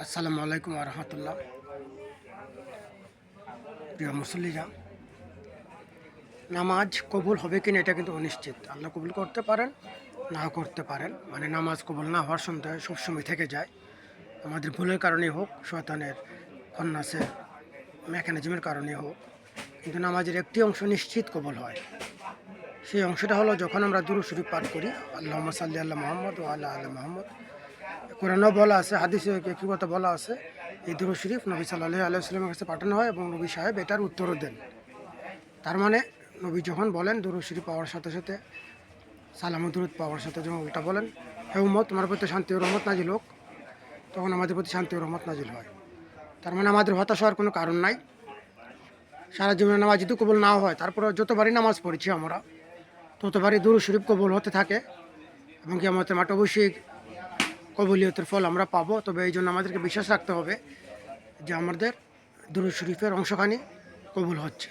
আসসালামু আলাইকুম রহমতুল্লাহ। প্রিয় মুসল্লিরা, নামাজ কবুল হবে কিনা এটা কিন্তু অনিশ্চিত। আল্লাহ কবুল করতে পারেন, নাও করতে পারেন। মানে নামাজ কবুল না হওয়ার সন্দেহ সবসময় থেকে যায়। আমাদের ভুলের কারণেই হোক, শয়তানের খন্নাসের মেকানিজমের কারণে হোক, কিন্তু নামাজের একটি অংশ নিশ্চিত কবুল হয়। সেই অংশটা হলো যখন আমরা দুরূদ শরীফ পাঠ করি, আল্লাহুম্মা সাল্লি আলা মুহাম্মদ ওয়া আলা আলি মুহাম্মদ। কোরআনেও বলা আছে, হাদিসে কি কথা বলা আছে, এই দুরূদ শরীফ নবী সাল্লাল্লাহু আলাইহি ওয়াসাল্লামের কাছে পাঠানো হয় এবং নবী সাহেব এটার উত্তরও দেন। তার মানে নবী যখন বলেন দুরূদ শরীফ পাওয়ার সাথে সাথে, সালাম ও দুরূদ পাওয়ার সাথে যখন উল্টা বলেন, হে উম্মত তোমার প্রতি শান্তি ও রহমত নাজিল হোক, তখন আমাদের প্রতি শান্তি ও রহমত নাজিল হয়। তার মানে আমাদের হতাশ হওয়ার কোনো কারণ নাই। সারা জীবনে নামাজ যদি কবুল নাও হয়, তারপরে যতবারই নামাজ পড়েছি আমরা, ততবারই দুরূদ শরীফ কবুল হতে থাকে এবং কিয়ামতের মাঠে অবশ্যই কবুলিয়তের ফল আমরা পাবো। তবে এই জন্য আমাদেরকে বিশ্বাস রাখতে হবে যে আমাদের দুরূদ শরীফের অংশখানি কবুল হচ্ছে।